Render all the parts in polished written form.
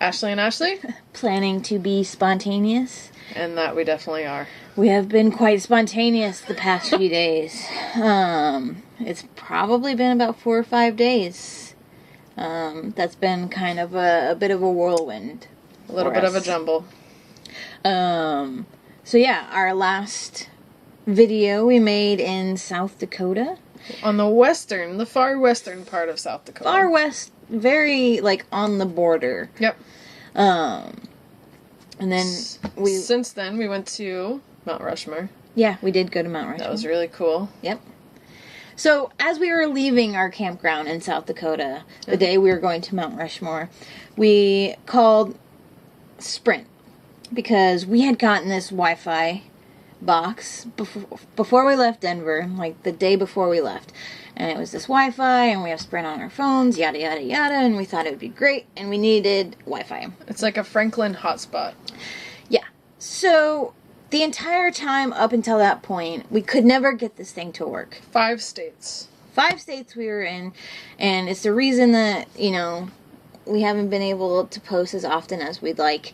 Ashley and Ashley. Planning to be spontaneous. And that we definitely are. We have been quite spontaneous the past few days. It's probably been about 4 or 5 days. That's been kind of a bit of a whirlwind. A little bit of a jumble. So yeah, our last video we made in South Dakota. On the far western part of South Dakota. Far west, very, like, on the border. Yep. And then Since then, we went to Mount Rushmore. Yeah, we did go to Mount Rushmore. That was really cool. Yep. So, as we were leaving our campground in South Dakota, the day we were going to Mount Rushmore, we called Sprint. Because we had gotten this Wi-Fi box before we left Denver, like the day before we left. And it was this Wi-Fi, and we have Sprint on our phones, yada, yada, yada, and we thought it would be great, and we needed Wi-Fi. It's like a Franklin hotspot. Yeah. So, the entire time up until that point, we could never get this thing to work. 5 states. 5 states we were in, and it's the reason that, we haven't been able to post as often as we'd like,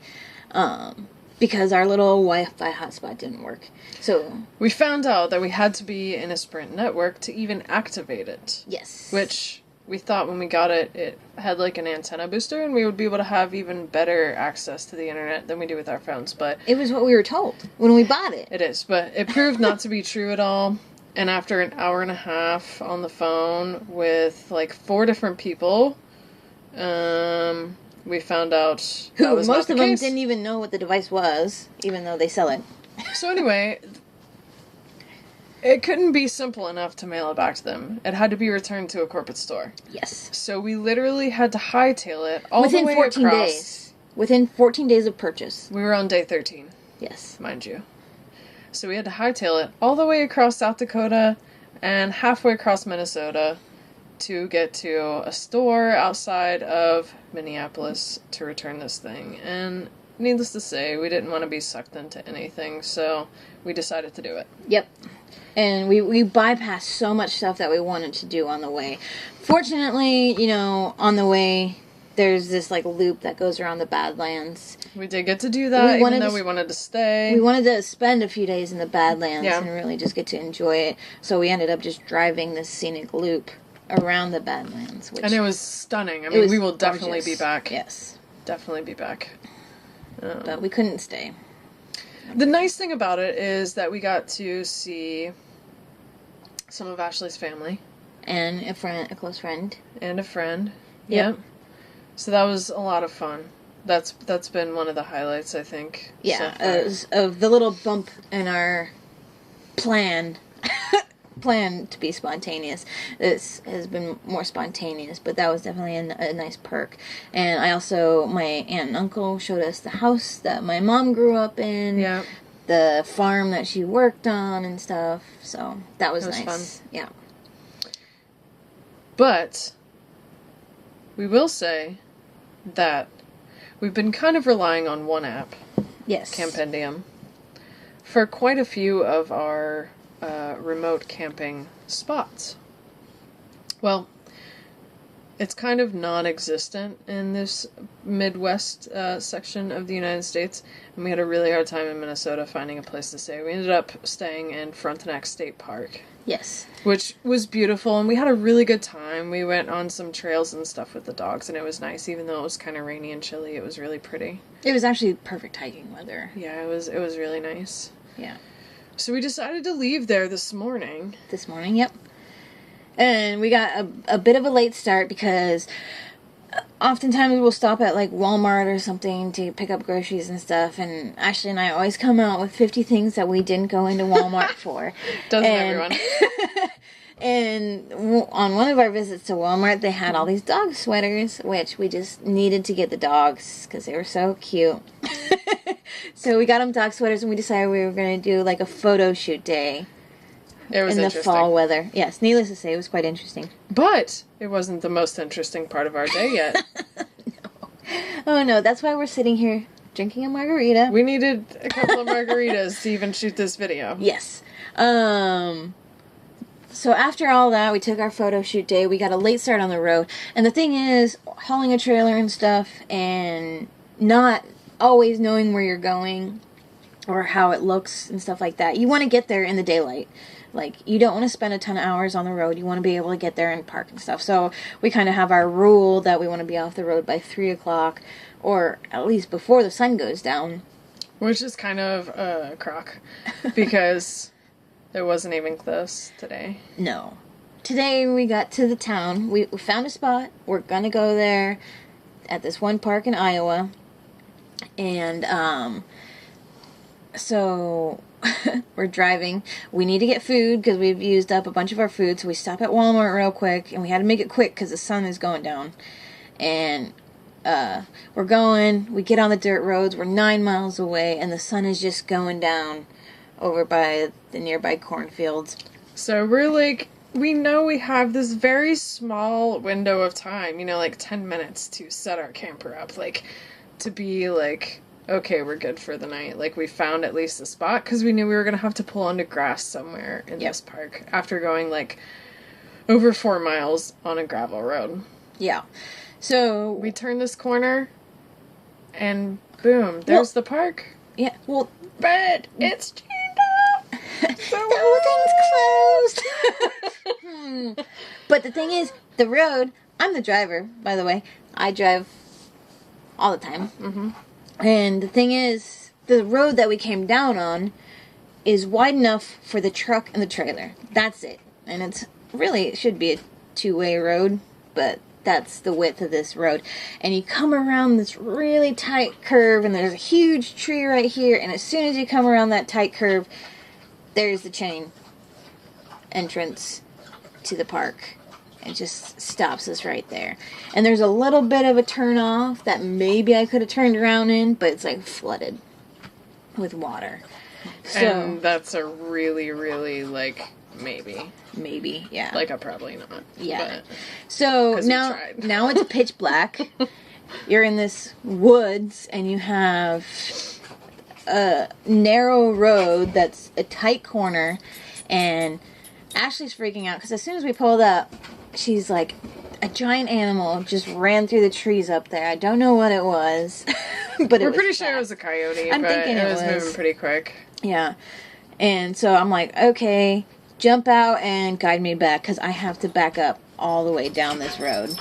because our little Wi-Fi hotspot didn't work. So we found out that we had to be in a Sprint network to even activate it. Yes. Which we thought when we got it, it had like an antenna booster, and we would be able to have even better access to the internet than we do with our phones. But it was what we were told when we bought it. It is, but it proved not to be true at all. And after an hour and a half on the phone with like 4 different people, we found out that was most not of the them case. didn't even know what the device was, even though they sell it. So anyway, it couldn't be simple enough to mail it back to them. It had to be returned to a corporate store. Yes. So we literally had to hightail it all the way Within 14 across. days. Within 14 days of purchase. We were on day 13. Yes. Mind you. So we had to hightail it all the way across South Dakota and halfway across Minnesota to get to a store outside of Minneapolis to return this thing. And needless to say, we didn't want to be sucked into anything, so we decided to do it. Yep. And we bypassed so much stuff that we wanted to do on the way. Fortunately, on the way, there's this, like, loop that goes around the Badlands. We did get to do that, even though we wanted to stay. We wanted to spend a few days in the Badlands Yeah. and really just get to enjoy it. So we ended up just driving this scenic loop around the Badlands. And it was stunning. I mean, we will definitely be back. Yes. Definitely be back. But we couldn't stay. The nice thing about it is that we got to see some of Ashley's family. And a close friend. And a friend. Yep. So that was a lot of fun. That's been one of the highlights, I think. Yeah, so of the little bump in our plan to be spontaneous. This has been more spontaneous, but that was definitely a nice perk. And my aunt and uncle showed us the house that my mom grew up in. Yeah. The farm that she worked on and stuff. So that was nice. Fun. Yeah. But we will say that we've been kind of relying on one app. Yes. Campendium. For quite a few of our remote camping spots. Well, it's kind of non-existent in this Midwest section of the United States, and we had a really hard time in Minnesota finding a place to stay. We ended up staying in Frontenac State Park. Yes. Which was beautiful, and we had a really good time. We went on some trails and stuff with the dogs, and it was nice. Even though it was kind of rainy and chilly, it was really pretty. It was actually perfect hiking weather. Yeah, it was really nice. Yeah. So we decided to leave there this morning. This morning, yep. And we got a bit of a late start because oftentimes we'll stop at like Walmart or something to pick up groceries and stuff, and Ashley and I always come out with 50 things that we didn't go into Walmart for. Doesn't everyone? And on one of our visits to Walmart, they had all these dog sweaters, which we just needed to get the dogs because they were so cute. So we got them dog sweaters, and we decided we were going to do like a photo shoot day. It was in the interesting. fall weather. Yes, needless to say, it was quite interesting. But it wasn't the most interesting part of our day yet. No. Oh no, that's why we're sitting here drinking a margarita. We needed a couple of margaritas to even shoot this video. Yes. So after all that, we took our photo shoot day. We got a late start on the road. And the thing is, hauling a trailer and stuff, and not always knowing where you're going or how it looks and stuff like that. You want to get there in the daylight. Like, you don't want to spend a ton of hours on the road. You want to be able to get there and park and stuff. So we kind of have our rule that we want to be off the road by 3 o'clock, or at least before the sun goes down. Which is kind of a crock, because it wasn't even close today. No. Today we got to the town. We found a spot. We're going to go there at this one park in Iowa. And, so we're driving. We need to get food because we've used up a bunch of our food. So we stop at Walmart real quick, and we had to make it quick because the sun is going down. And we're going. We get on the dirt roads. We're 9 miles away, and the sun is just going down over by the nearby cornfields. So we're like, we know we have this very small window of time, you know, like 10 minutes to set our camper up, like, to be like, okay, we're good for the night. Like, we found at least a spot, because we knew we were going to have to pull onto grass somewhere in this park after going, like, over 4 miles on a gravel road. Yeah. So we turn this corner, and boom, there's the park. Yeah, well, but it's chained up. The whole thing's closed. But the thing is, the road, I'm the driver, by the way. I drive all the time. Mm-hmm. And the thing is, the road that we came down on is wide enough for the truck and the trailer. That's it. And it's really, it should be a two-way road, but that's the width of this road. And you come around this really tight curve, and there's a huge tree right here, and as soon as you come around that tight curve, there's the chain entrance to the park. It just stops us right there. And there's a little bit of a turn off that maybe I could have turned around in, but it's like flooded with water. So, and that's a really, really, like, maybe. Maybe, yeah. Like a probably not. Yeah. But, so now it's pitch black. You're in this woods, and you have a narrow road that's a tight corner, and Ashley's freaking out because as soon as we pulled up, she's like, a giant animal just ran through the trees up there. I don't know what it was, but we're pretty sure it was a coyote. I'm thinking it was moving pretty quick. Yeah, and so I'm like, okay, jump out and guide me back because I have to back up all the way down this road.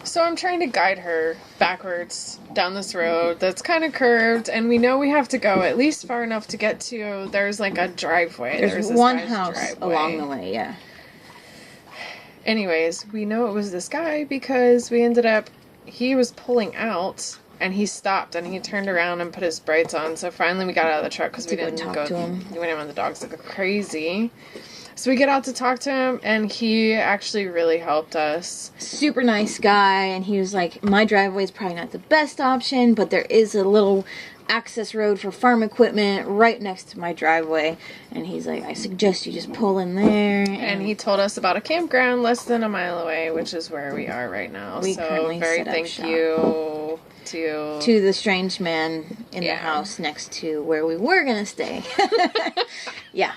So I'm trying to guide her backwards down this road that's kind of curved, and we know we have to go at least far enough to get to, there's like a driveway. There's one house along the way, yeah. Anyways, we know it was this guy because he was pulling out, and he stopped, and he turned around and put his brights on, so finally we got out of the truck because we didn't talk to him. We didn't want the dogs to go crazy. So we get out to talk to him, and he actually really helped us. Super nice guy, and he was like, my driveway is probably not the best option, but there is a little access road for farm equipment right next to my driveway. And he's like, I suggest you just pull in there. And he told us about a campground less than a mile away, which is where we are right now. So very thank you to the strange man in the house next to where we were going to stay. Yeah.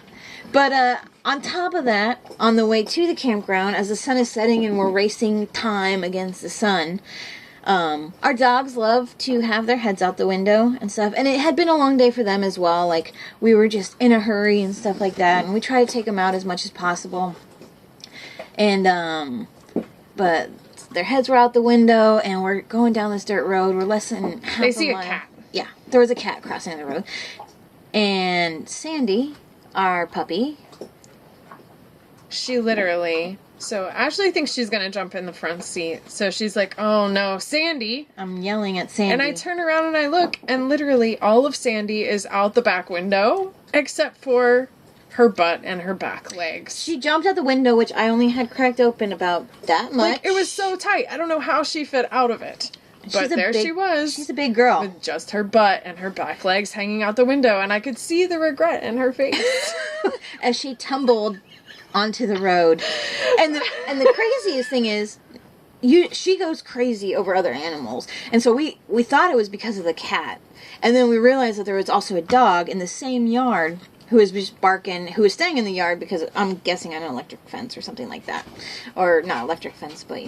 But on top of that, on the way to the campground, as the sun is setting and we're racing time against the sun, our dogs love to have their heads out the window and stuff. And it had been a long day for them as well. Like, we were just in a hurry and stuff like that. And we try to take them out as much as possible. And, but their heads were out the window, and we're going down this dirt road. We're less than half a mile. They see a cat. Yeah, there was a cat crossing the road. And Sandy, our puppy, she literally... So Ashley thinks she's going to jump in the front seat. So she's like, oh no, Sandy. I'm yelling at Sandy. And I turn around and I look, and literally all of Sandy is out the back window, except for her butt and her back legs. She jumped out the window, which I only had cracked open about that much. Like, it was so tight. I don't know how she fit out of it. But there she was. She's a big girl. With just her butt and her back legs hanging out the window, and I could see the regret in her face. As she tumbled onto the road. And the craziest thing is, she goes crazy over other animals. And so we thought it was because of the cat. And then we realized that there was also a dog in the same yard who was just barking, who was staying in the yard because I'm guessing on an electric fence or something like that. Or not electric fence, but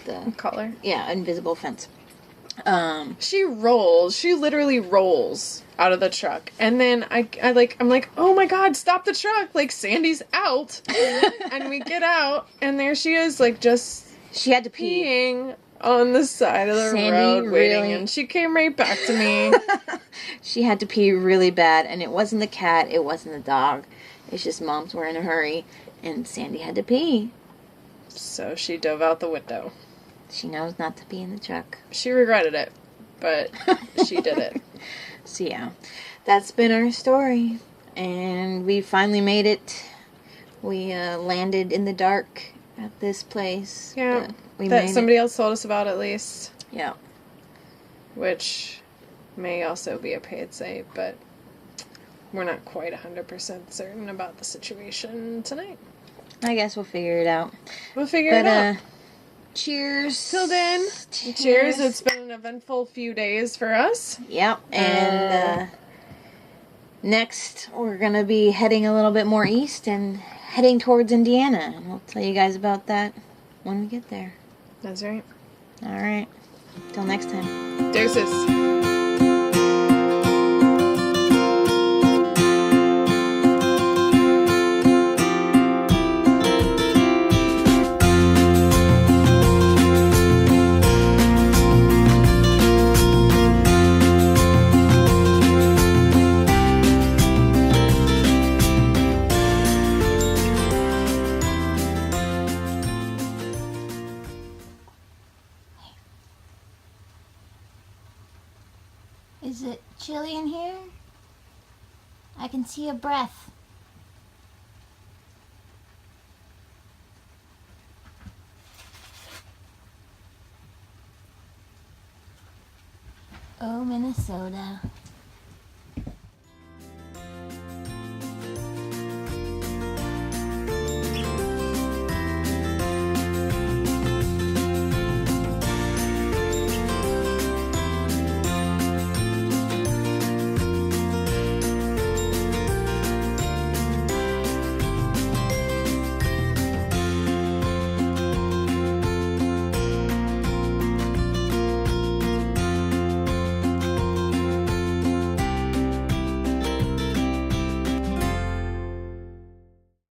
the collar. Yeah, invisible fence. She literally rolls out of the truck. And then I'm like, oh my God, stop the truck. Like, Sandy's out. And we get out, and there she is, like, just she had to pee. peeing on the side of the road waiting, and she came right back to me. She had to pee really bad, and it wasn't the cat, it wasn't the dog. It's just moms were in a hurry, and Sandy had to pee. So she dove out the window. She knows not to pee in the truck. She regretted it, but she did it. So yeah, that's been our story, and we finally made it. We landed in the dark at this place. Yeah, that somebody else told us about at least. Yeah. Which may also be a paid site, but we're not quite 100% certain about the situation tonight. I guess we'll figure it out. We'll figure it out. Cheers. Till then, cheers. It's been an eventful few days for us. Yep. And next, we're going to be heading a little bit more east and heading towards Indiana. And we'll tell you guys about that when we get there. That's right. All right. Till next time. Deuces. Is it chilly in here? I can see a breath. Oh, Minnesota.